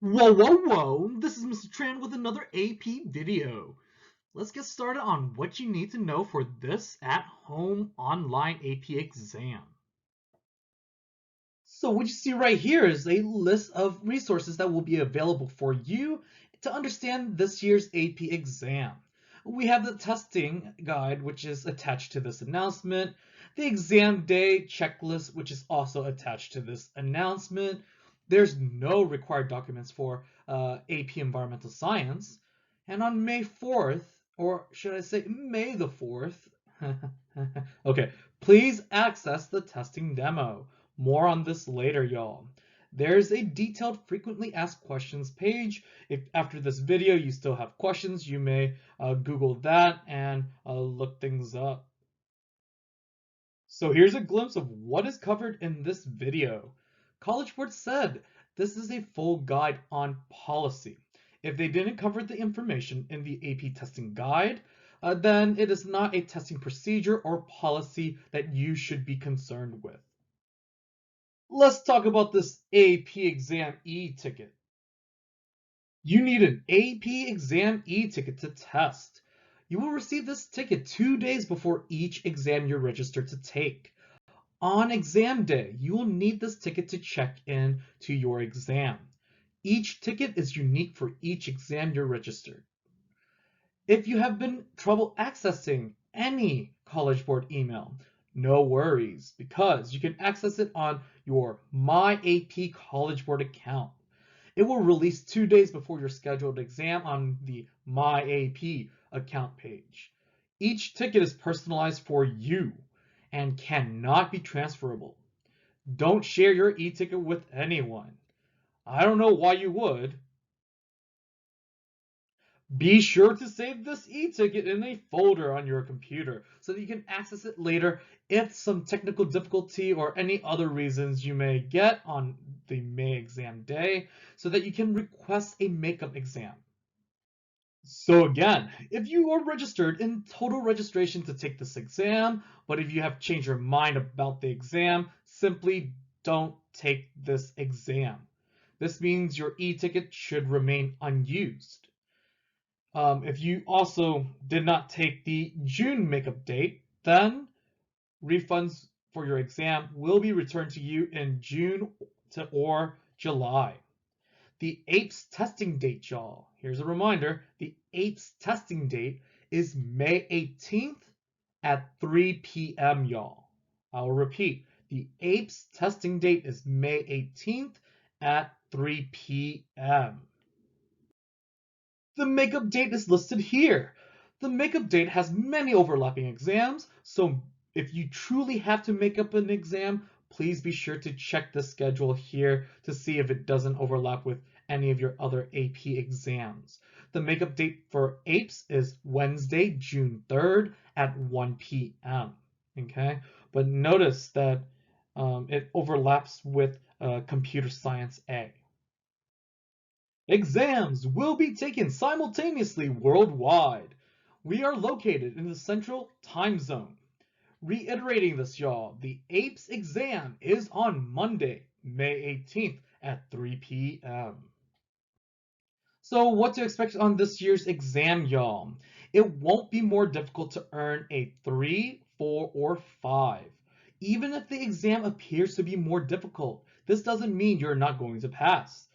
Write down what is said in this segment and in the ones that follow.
Whoa, whoa, whoa! This is Mr. Tran with another AP video. Let's get started on what you need to know for this at-home online AP exam. So what you see right here is a list of resources that will be available for you to understand this year's AP exam. We have the testing guide, which is attached to this announcement, the exam day checklist, which is also attached to this announcement. There's no required documents for AP Environmental Science. And on May 4th, or should I say May the 4th, okay, please access the testing demo. More on this later, y'all. There's a detailed frequently asked questions page. If after this video you still have questions, you may Google that and look things up. So here's a glimpse of what is covered in this video. College Board said this is a full guide on policy. If they didn't cover the information in the AP testing guide, then it is not a testing procedure or policy that you should be concerned with. Let's talk about this AP Exam e-ticket. You need an AP Exam e-ticket to test. You will receive this ticket 2 days before each exam you're registered to take. On exam day, you will need this ticket to check in to your exam. Each ticket is unique for each exam you're registered. If you have been trouble accessing any College Board email, no worries, because you can access it on your My AP College Board account. It will release 2 days before your scheduled exam on the My AP account page. Each ticket is personalized for you and cannot be transferable. Don't share your e-ticket with anyone. I don't know why you would. Be sure to save this e-ticket in a folder on your computer so that you can access it later if some technical difficulty or any other reasons you may get on the May exam day so that you can request a makeup exam. So again, if you are registered in total registration to take this exam, but if you have changed your mind about the exam, simply don't take this exam. This means your e-ticket should remain unused. If you also did not take the June makeup date, then refunds for your exam will be returned to you in June or July. The APES testing date, y'all. Here's a reminder. The APES testing date is May 18th at 3 p.m., y'all. I'll repeat. The APES testing date is May 18th at 3 p.m. The makeup date is listed here. The makeup date has many overlapping exams, so if you truly have to make up an exam, please be sure to check the schedule here to see if it doesn't overlap with any of your other AP exams. The makeup date for APES is Wednesday, June 3rd at 1 p.m. Okay, but notice that it overlaps with Computer Science A. Exams will be taken simultaneously worldwide. We are located in the Central Time Zone. Reiterating this, y'all, the APES exam is on Monday, May 18th at 3 p.m. So what to expect on this year's exam, y'all? It won't be more difficult to earn a 3, 4, or 5. Even if the exam appears to be more difficult, this doesn't mean you're not going to pass.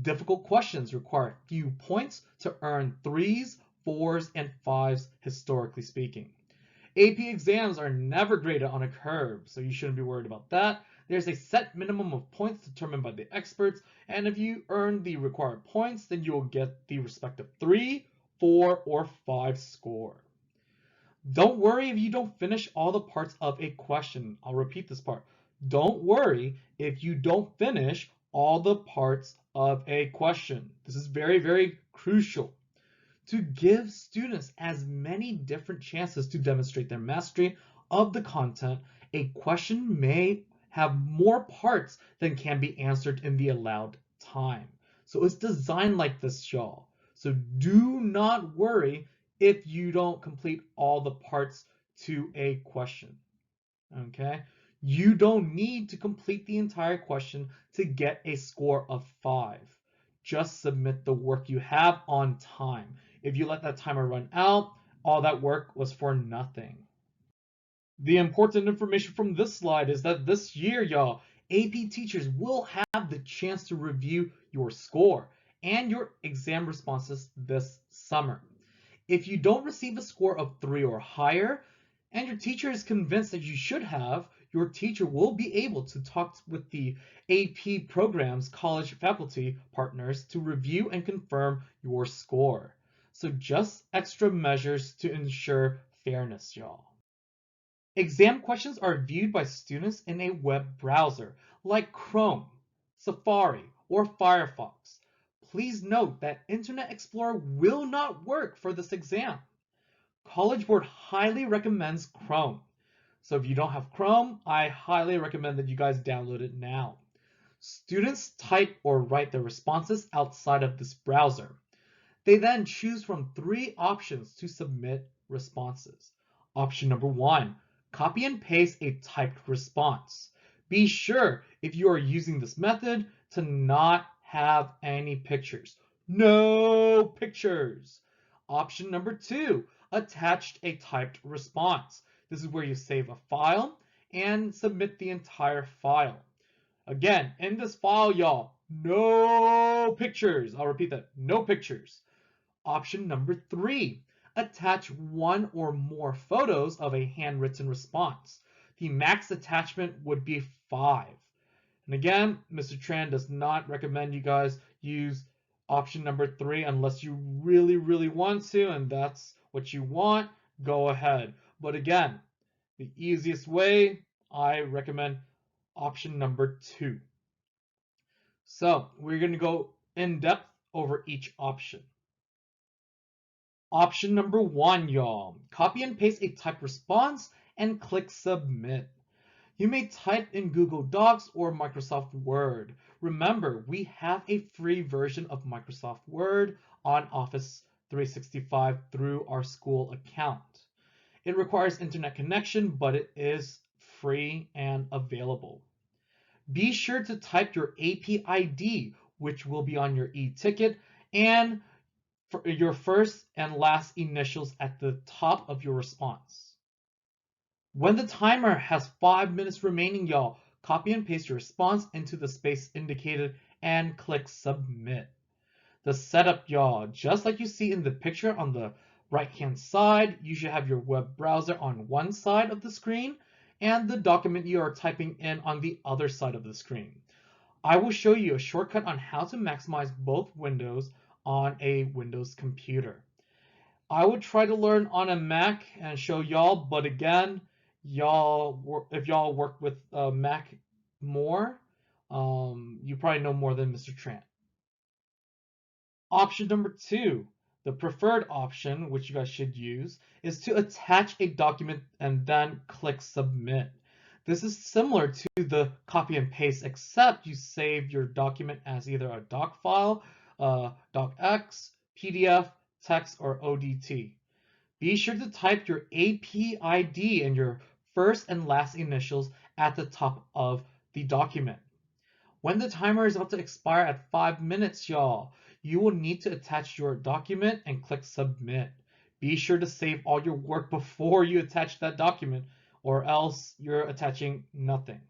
Difficult questions require few points to earn 3s, 4s, and 5s, historically speaking. AP exams are never graded on a curve, so you shouldn't be worried about that. There's a set minimum of points determined by the experts, and if you earn the required points, then you will get the respective 3, 4, or 5 score. Don't worry if you don't finish all the parts of a question. I'll repeat this part. Don't worry if you don't finish all the parts of a question. This is very, very crucial. To give students as many different chances to demonstrate their mastery of the content, a question may have more parts than can be answered in the allowed time. So it's designed like this, y'all. So do not worry if you don't complete all the parts to a question. Okay? You don't need to complete the entire question to get a score of 5. just submit the work you have on time. If you let that timer run out, all that work was for nothing. The important information from this slide is that this year, y'all, AP teachers will have the chance to review your score and your exam responses this summer. If you don't receive a score of 3 or higher, and your teacher is convinced that you should have, your teacher will be able to talk with the AP program's college faculty partners to review and confirm your score. So just extra measures to ensure fairness, y'all. Exam questions are viewed by students in a web browser like Chrome, Safari, or Firefox. Please note that Internet Explorer will not work for this exam. College Board highly recommends Chrome. So if you don't have Chrome, I highly recommend that you guys download it now. Students type or write their responses outside of this browser. They then choose from 3 options to submit responses. Option number 1, copy and paste a typed response. Be sure, if you are using this method, to not have any pictures. No pictures. Option number 2, attach a typed response. This is where you save a file and submit the entire file. Again, in this file, y'all, no pictures. I'll repeat that, no pictures. Option number 3, attach 1 or more photos of a handwritten response. The max attachment would be 5. And again, Mr. Tran does not recommend you guys use option number 3 unless you really, really want to, and that's what you want, go ahead. But again, the easiest way, I recommend option number 2. So we're going to go in depth over each option. Option number 1, y'all. Copy and paste a typed response and click submit. You may type in Google Docs or Microsoft Word. Remember, we have a free version of Microsoft Word on Office 365 through our school account. It requires internet connection, but it is free and available. Be sure to type your AP ID, which will be on your e-ticket, and for your first and last initials at the top of your response. When the timer has 5 minutes remaining, y'all, copy and paste your response into the space indicated and click submit. The setup, y'all, just like you see in the picture on the right-hand side, you should have your web browser on one side of the screen and the document you are typing in on the other side of the screen. I will show you a shortcut on how to maximize both windows on a Windows computer. I would try to learn on a Mac and show y'all, but again, if y'all work with Mac more, you probably know more than Mr. Trant. Option number 2, the preferred option, which you guys should use, is to attach a document and then click submit. This is similar to the copy and paste, except you save your document as either a doc file, docx, PDF, text, or ODT. Be sure to type your AP ID and your first and last initials at the top of the document. When the timer is about to expire at 5 minutes, y'all, you will need to attach your document and click submit. Be sure to save all your work before you attach that document, or else you're attaching nothing.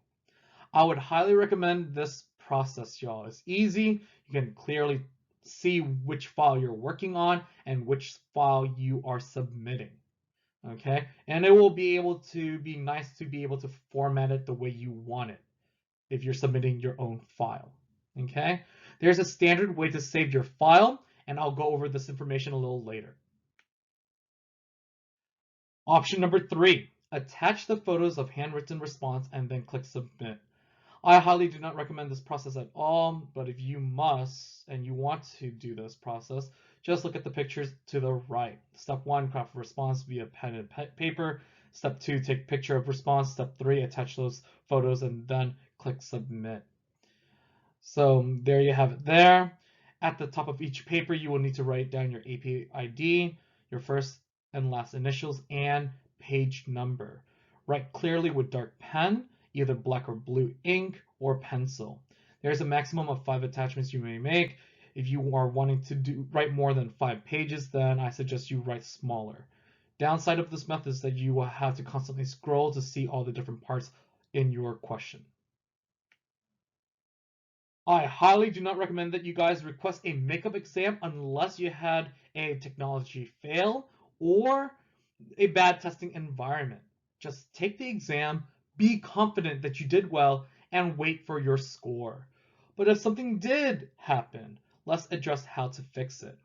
I would highly recommend this process, y'all. It's easy. You can clearly see which file you're working on and which file you are submitting. Okay, and it will be able to be nice to be able to format it the way you want it if you're submitting your own file. Okay, there's a standard way to save your file, and I'll go over this information a little later. Option number 3, attach the photos of handwritten response and then click submit. I highly do not recommend this process at all, but if you must and you want to do this process, just look at the pictures to the right. Step 1, craft a response via pen and paper. Step 2, take picture of response. Step 3, attach those photos and then click submit. So there you have it there. At the top of each paper, you will need to write down your AP ID, your first and last initials, and page number. Write clearly with dark pen, either black or blue ink or pencil. There's a maximum of 5 attachments you may make. If you are wanting to write more than 5 pages, then I suggest you write smaller. Downside of this method is that you will have to constantly scroll to see all the different parts in your question. I highly do not recommend that you guys request a makeup exam unless you had a technology fail or a bad testing environment. Just take the exam, be confident that you did well, and wait for your score. But if something did happen, let's address how to fix it.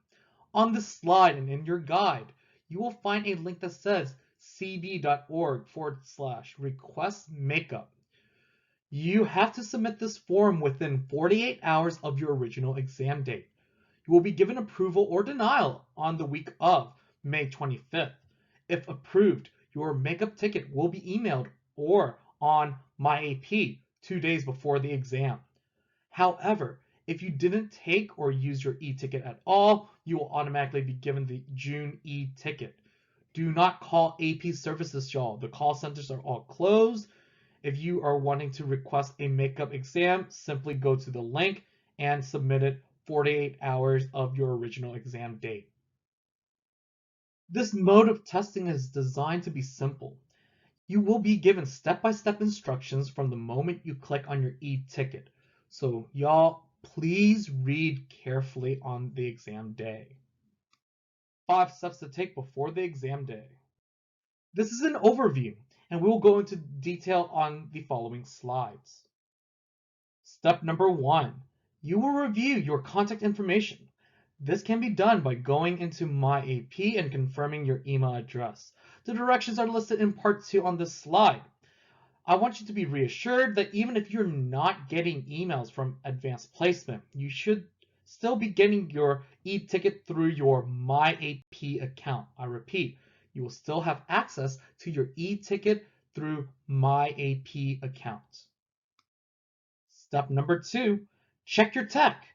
On the slide and in your guide, you will find a link that says cb.org/request makeup. You have to submit this form within 48 hours of your original exam date. You will be given approval or denial on the week of May 25th. If approved, your makeup ticket will be emailed or on MyAP 2 days before the exam. However, if you didn't take or use your e-ticket at all, you will automatically be given the June e-ticket. Do not call AP services, y'all. The call centers are all closed. If you are wanting to request a makeup exam, simply go to the link and submit it 48 hours of your original exam date. This mode of testing is designed to be simple. You will be given step-by-step instructions from the moment you click on your e-ticket. So y'all, please read carefully on the exam day. 5 steps to take before the exam day. This is an overview, and we will go into detail on the following slides. Step number 1, you will review your contact information. This can be done by going into MyAP and confirming your email address. The directions are listed in part 2 on this slide. I want you to be reassured that even if you're not getting emails from Advanced Placement, you should still be getting your e-ticket through your MyAP account. I repeat, you will still have access to your e-ticket through MyAP account. Step number 2, check your tech.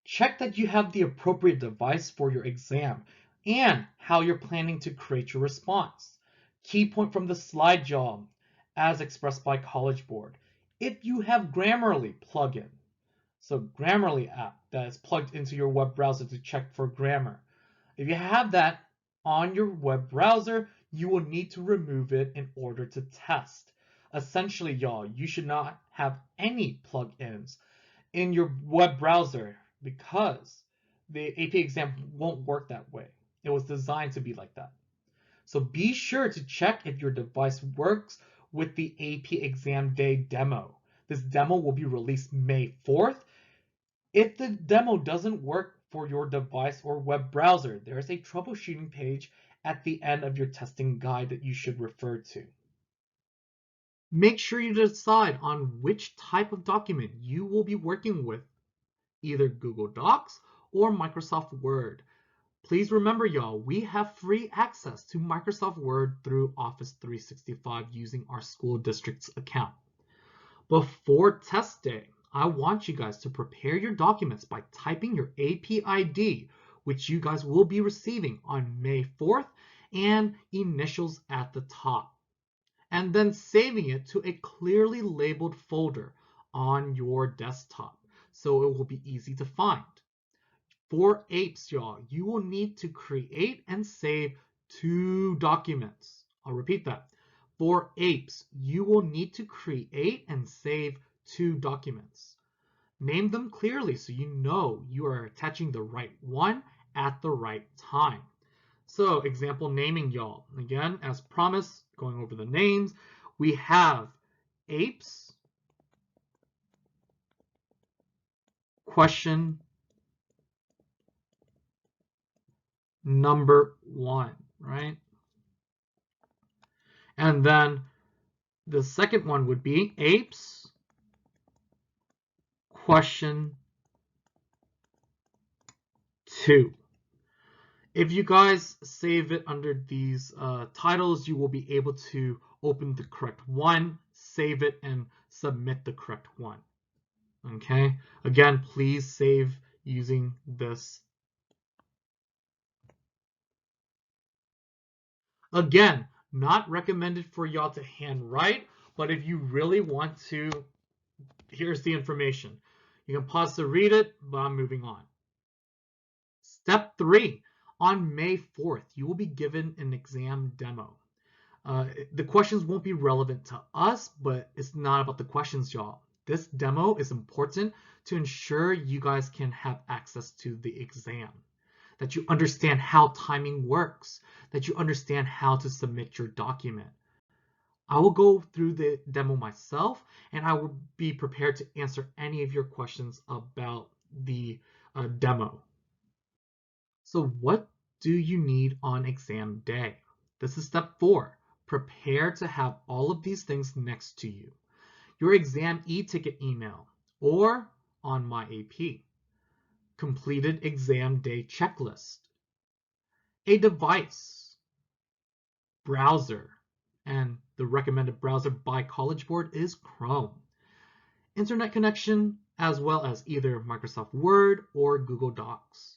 Check that you have the appropriate device for your exam and how you're planning to create your response. Key point from the slide job, as expressed by College Board. If you have Grammarly plugin, so Grammarly app that is plugged into your web browser to check for grammar. If you have that on your web browser, you will need to remove it in order to test. Essentially, y'all, you should not have any plugins in your web browser because the AP exam won't work that way. It was designed to be like that. So be sure to check if your device works with the AP exam day demo. This demo will be released May 4th. If the demo doesn't work for your device or web browser, there is a troubleshooting page at the end of your testing guide that you should refer to. Make sure you decide on which type of document you will be working with, either Google Docs or Microsoft Word. Please remember, y'all, we have free access to Microsoft Word through Office 365 using our school district's account. Before test day, I want you guys to prepare your documents by typing your AP ID, which you guys will be receiving on May 4th, and initials at the top, and then saving it to a clearly labeled folder on your desktop so it will be easy to find. For APES, y'all, you will need to create and save 2 documents. I'll repeat that. For APES, you will need to create and save 2 documents. Name them clearly so you know you are attaching the right one at the right time. So, example naming, y'all. Again, as promised, going over the names, we have APES, question number 1, right? And then the second one would be APES, question 2. If you guys save it under these titles, you will be able to open the correct one, save it, and submit the correct one. Okay? Again, please save using this. Again, not recommended for y'all to handwrite, but if you really want to, here's the information. You can pause to read it, but I'm moving on. Step 3. On May 4th, you will be given an exam demo. The questions won't be relevant to us, but it's not about the questions, y'all. This demo is important to ensure you guys can have access to the exam, that you understand how timing works, that you understand how to submit your document. I will go through the demo myself, and I will be prepared to answer any of your questions about the demo. So what do you need on exam day? This is step 4. Prepare to have all of these things next to you. Your exam e-ticket email or on My AP, completed exam day checklist, a device, browser, and the recommended browser by College Board is Chrome, internet connection, as well as either Microsoft Word or Google Docs.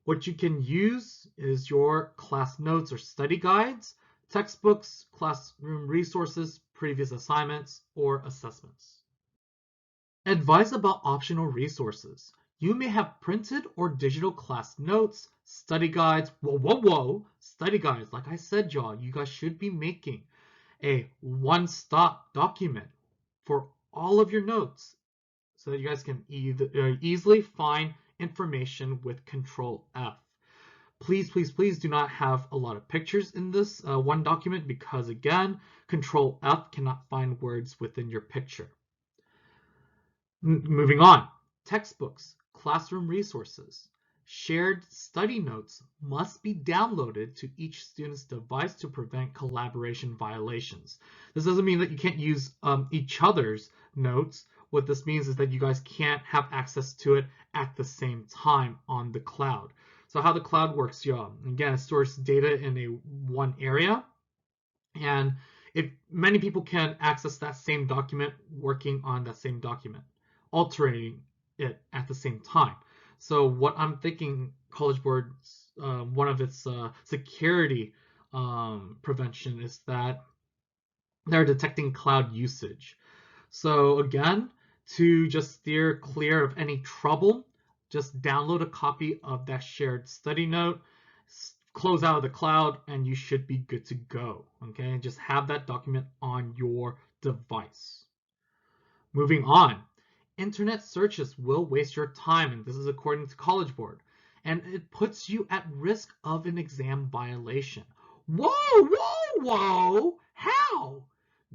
What you can use is your class notes or study guides, textbooks, classroom resources, previous assignments, or assessments. Advice about optional resources. You may have printed or digital class notes, study guides, study guides. Like I said, y'all, you guys should be making a one-stop document for all of your notes so that you guys can easily find information with Control F. Please, please, please do not have a lot of pictures in this one document because, again, Control F cannot find words within your picture. Moving on, textbooks, classroom resources. Shared study notes must be downloaded to each student's device to prevent collaboration violations. This doesn't mean that you can't use each other's notes. What this means is that you guys can't have access to it at the same time on the cloud. So how the cloud works, y'all. Again, it stores data in one area, and if many people can access that same document working on that same document, altering it at the same time. So what I'm thinking College Board's one of its security prevention is that they're detecting cloud usage. So again, to just steer clear of any trouble, just download a copy of that shared study note, close out of the cloud, and you should be good to go. Okay, and just have that document on your device. Moving on, internet searches will waste your time, and this is according to College Board, and it puts you at risk of an exam violation. Whoa! How?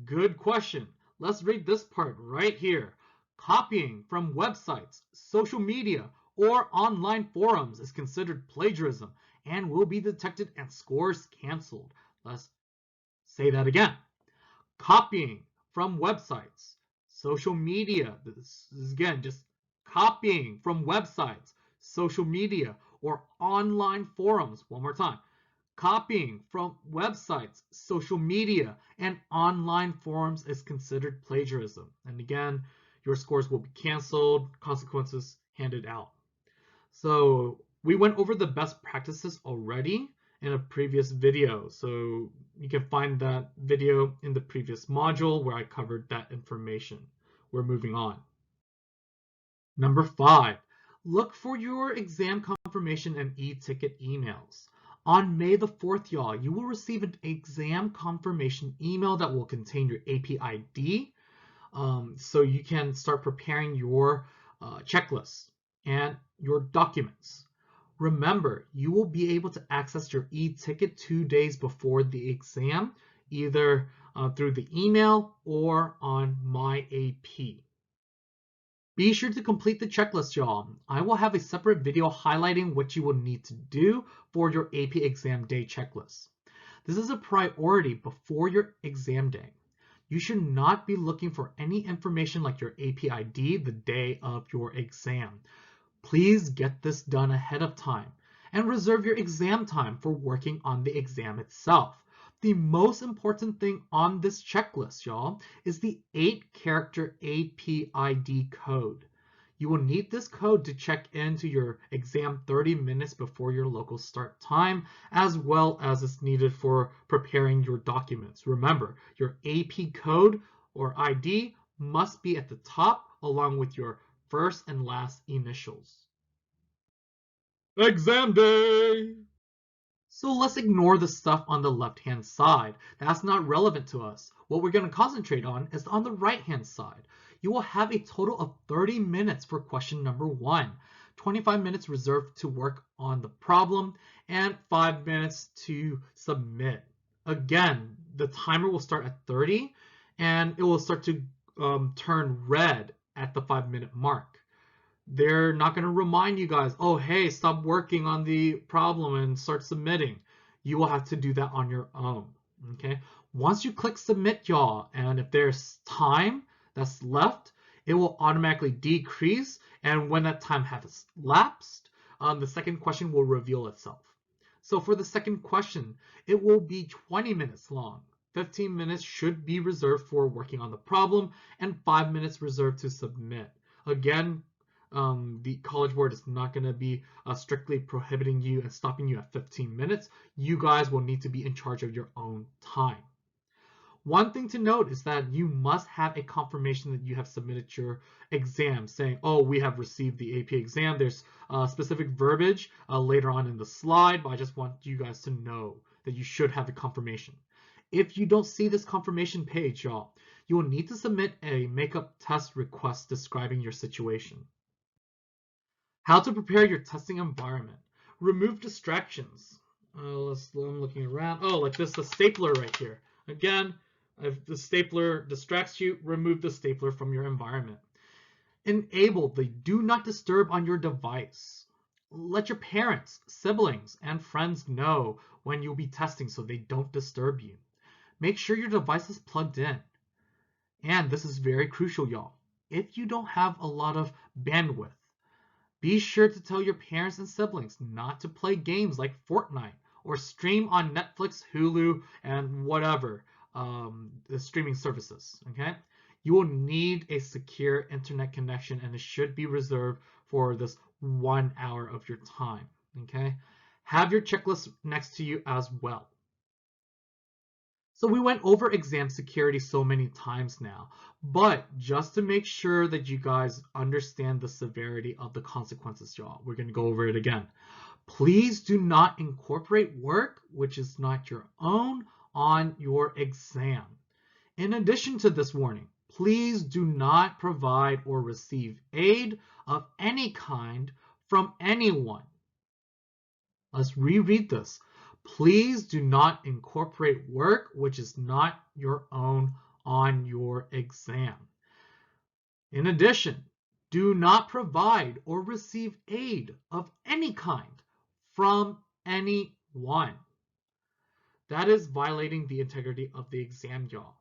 Good question. Let's read this part right here. Copying from websites, social media, or online forums is considered plagiarism and will be detected and scores canceled. Let's say that again. Copying from websites, social media, this is again just copying from websites, social media, or online forums. One more time. Copying from websites, social media, and online forums is considered plagiarism. And again, your scores will be canceled, consequences handed out. So we went over the best practices already in a previous video. So you can find that video in the previous module where I covered that information. We're moving on. Number 5, look for your exam confirmation and e-ticket emails. On May the 4th, y'all, you will receive an exam confirmation email that will contain your AP ID, so you can start preparing your checklists and your documents. Remember, you will be able to access your e-ticket 2 days before the exam, either through the email or on My AP. Be sure to complete the checklist, y'all. I will have a separate video highlighting what you will need to do for your AP exam day checklist. This is a priority before your exam day. You should not be looking for any information like your AP ID the day of your exam. Please get this done ahead of time and reserve your exam time for working on the exam itself. The most important thing on this checklist, y'all, is the 8-character AP ID code. You will need this code to check into your exam 30 minutes before your local start time, as well as it's needed for preparing your documents. Remember, your AP code or ID must be at the top along with your first and last initials. Exam day! So let's ignore the stuff on the left-hand side. That's not relevant to us. What we're going to concentrate on is on the right-hand side. You will have a total of 30 minutes for question number 1, 25 minutes reserved to work on the problem, and 5 minutes to submit. Again, the timer will start at 30, and it will start to turn red at the 5-minute mark. They're not going to remind you guys, oh, hey, stop working on the problem and start submitting. You will have to do that on your own. Okay. Once you click submit, y'all, and if there's time that's left, it will automatically decrease. And when that time has lapsed, the second question will reveal itself. So for the second question, it will be 20 minutes long. 15 minutes should be reserved for working on the problem and 5 minutes reserved to submit. Again, the College Board is not going to be strictly prohibiting you and stopping you at 15 minutes. You guys will need to be in charge of your own time. One thing to note is that you must have a confirmation that you have submitted your exam saying, oh, we have received the AP exam. There's specific verbiage later on in the slide, but I just want you guys to know that you should have the confirmation. If you don't see this confirmation page, y'all, you will need to submit a makeup test request describing your situation. How to prepare your testing environment. Remove distractions. I'm looking around. Oh, like this, the stapler right here. Again, if the stapler distracts you, remove the stapler from your environment. Enable the do not disturb on your device. Let your parents, siblings, and friends know when you'll be testing so they don't disturb you. Make sure your device is plugged in. And this is very crucial, y'all. If you don't have a lot of bandwidth, be sure to tell your parents and siblings not to play games like Fortnite or stream on Netflix, Hulu, and whatever the streaming services. Okay, you will need a secure internet connection, and it should be reserved for this 1 hour of your time. Okay, have your checklist next to you as well. So we went over exam security so many times now, but just to make sure that you guys understand the severity of the consequences, y'all, we're going to go over it again. Please do not incorporate work which is not your own on your exam. In addition to this warning, please do not provide or receive aid of any kind from anyone. Let's reread this. Please do not incorporate work which is not your own on your exam. In addition, do not provide or receive aid of any kind from anyone. That is violating the integrity of the exam, y'all.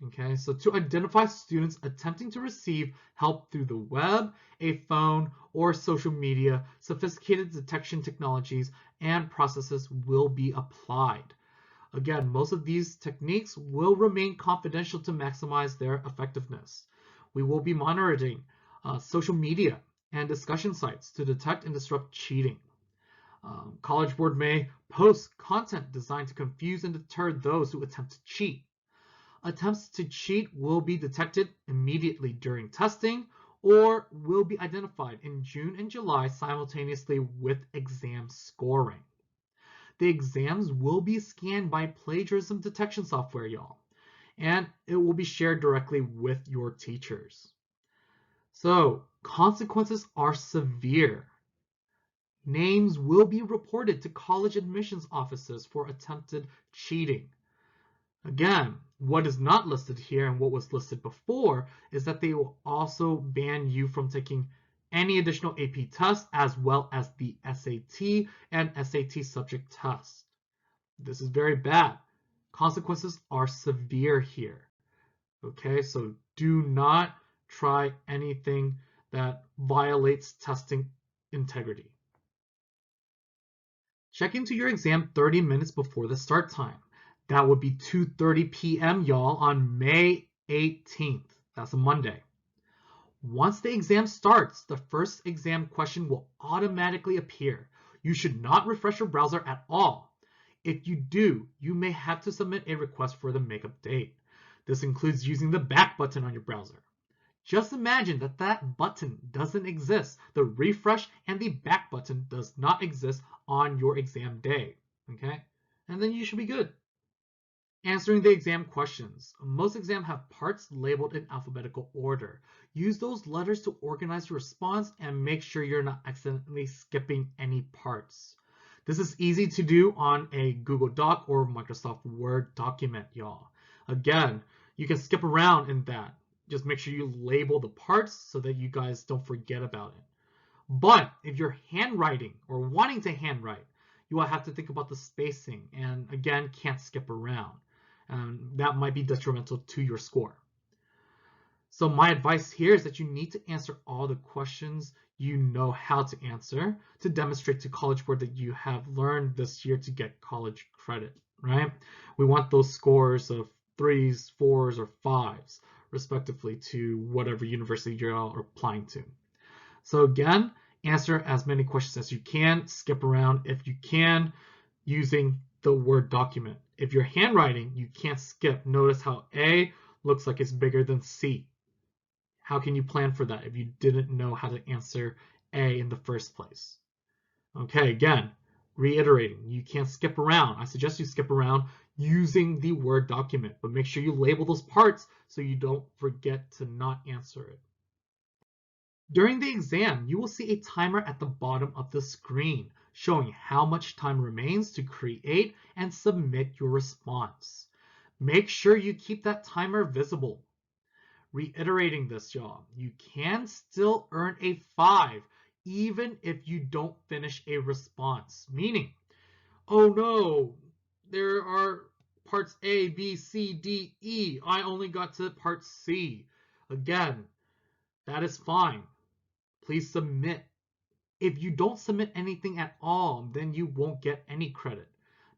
Okay, so to identify students attempting to receive help through the web, a phone, or social media, sophisticated detection technologies and processes will be applied. Again, most of these techniques will remain confidential to maximize their effectiveness. We will be monitoring social media and discussion sites to detect and disrupt cheating. College Board may post content designed to confuse and deter those who attempt to cheat. Attempts to cheat will be detected immediately during testing or will be identified in June and July simultaneously with exam scoring. The exams will be scanned by plagiarism detection software, y'all, and it will be shared directly with your teachers. So, consequences are severe. Names will be reported to college admissions offices for attempted cheating. Again, what is not listed here and what was listed before is that they will also ban you from taking any additional AP tests as well as the SAT and SAT subject test. This is very bad. Consequences are severe here. Okay, so do not try anything that violates testing integrity. Check into your exam 30 minutes before the start time. That would be 2:30 p.m., y'all, on May 18th. That's a Monday. Once the exam starts, the first exam question will automatically appear. You should not refresh your browser at all. If you do, you may have to submit a request for the makeup date. This includes using the back button on your browser. Just imagine that that button doesn't exist. The refresh and the back button does not exist on your exam day, okay? And then you should be good. Answering the exam questions. Most exams have parts labeled in alphabetical order. Use those letters to organize your response and make sure you're not accidentally skipping any parts. This is easy to do on a Google Doc or Microsoft Word document, y'all. Again, you can skip around in that. Just make sure you label the parts so that you guys don't forget about it. But if you're handwriting or wanting to handwrite, you will have to think about the spacing and again, can't skip around. That might be detrimental to your score. So my advice here is that you need to answer all the questions you know how to answer to demonstrate to College Board that you have learned this year to get college credit, right? We want those scores of 3s, 4s, or 5s, respectively, to whatever university you're applying to. So again, answer as many questions as you can, skip around if you can, using the Word document. If you're handwriting, you can't skip. Notice how A looks like it's bigger than C. How can you plan for that if you didn't know how to answer A in the first place? Okay, again, reiterating, you can't skip around. I suggest you skip around using the Word document, but make sure you label those parts so you don't forget to not answer it. During the exam, you will see a timer at the bottom of the screen showing how much time remains to create and submit your response. Make sure you keep that timer visible. Reiterating this, y'all, you can still earn a 5 even if you don't finish a response. Meaning, oh no, there are parts A, B, C, D, E. I only got to part C. Again, that is fine. Please submit. If you don't submit anything at all, then you won't get any credit.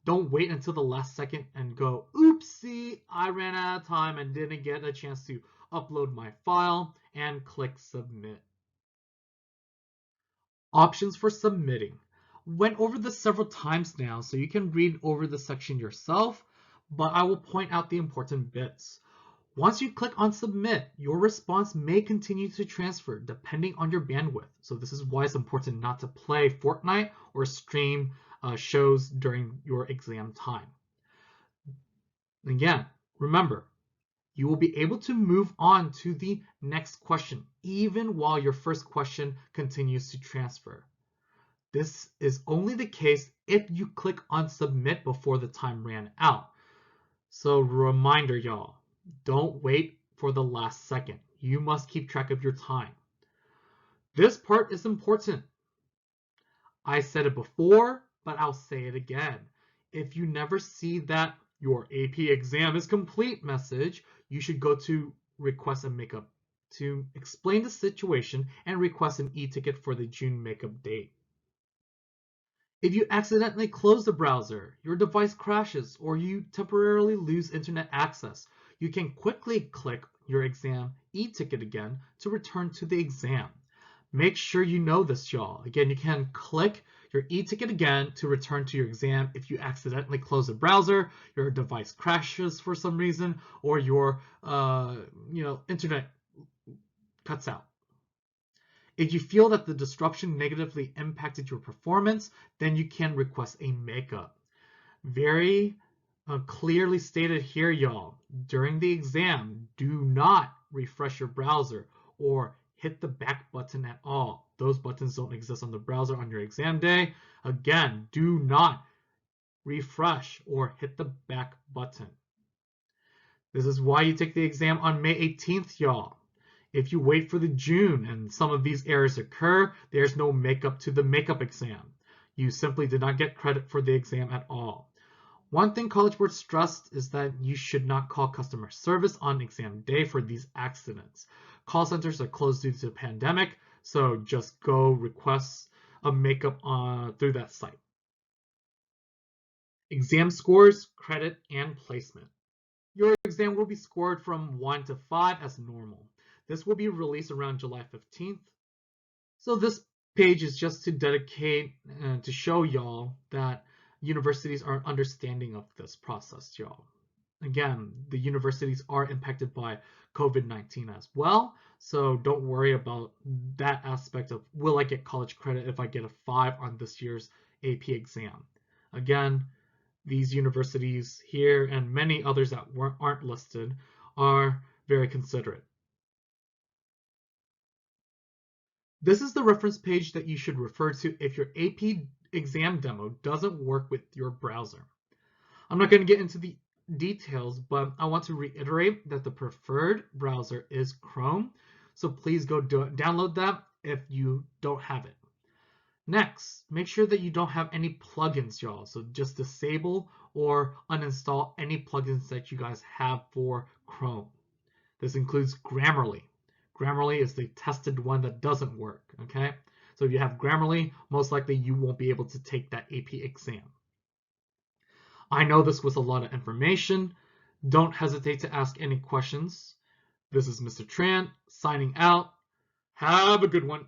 Don't wait until the last second and go, oopsie, I ran out of time and didn't get a chance to upload my file, and click submit. Options for submitting. Went over this several times now, so you can read over the section yourself, but I will point out the important bits. Once you click on submit, your response may continue to transfer depending on your bandwidth. So this is why it's important not to play Fortnite or stream shows during your exam time. Again, remember, you will be able to move on to the next question even while your first question continues to transfer. This is only the case if you click on submit before the time ran out. So reminder, y'all, don't wait for the last second. You must keep track of your time. This part is important. I said it before, but I'll say it again. If you never see that your AP exam is complete message, you should go to request a makeup to explain the situation and request an e-ticket for the June makeup date. If you accidentally close the browser, your device crashes, or you temporarily lose internet access, you can quickly click your exam e-ticket again to return to the exam. Make sure you know this, y'all. Again, you can click your e-ticket again to return to your exam if you accidentally close the browser, your device crashes for some reason, or your internet cuts out. If you feel that the disruption negatively impacted your performance, then you can request a makeup. Very clearly stated here, y'all. During the exam, do not refresh your browser or hit the back button at all. Those buttons don't exist on the browser on your exam day. Again, do not refresh or hit the back button. This is why you take the exam on May 18th, y'all. If you wait for the June and some of these errors occur, there's no makeup to the makeup exam. You simply did not get credit for the exam at all. One thing College Board stressed is that you should not call customer service on exam day for these accidents. Call centers are closed due to the pandemic, so just go request a makeup through that site. Exam scores, credit, and placement. Your exam will be scored from 1 to 5 as normal. This will be released around July 15th. So this page is just to dedicate to show y'all that universities are understanding of this process, y'all. Again, the universities are impacted by COVID-19 as well, so don't worry about that aspect of will I get college credit if I get a 5 on this year's AP exam. Again, these universities here and many others that aren't listed are very considerate. This is the reference page that you should refer to if your AP exam demo doesn't work with your browser. I'm not going to get into the details, but I want to reiterate that the preferred browser is Chrome, so please go download that if you don't have it. Next, make sure that you don't have any plugins, y'all. So just disable or uninstall any plugins that you guys have for Chrome. This includes Grammarly. Grammarly is the tested one that doesn't work, okay? So if you have Grammarly, most likely you won't be able to take that AP exam. I know this was a lot of information. Don't hesitate to ask any questions. This is Mr. Tran signing out. Have a good one.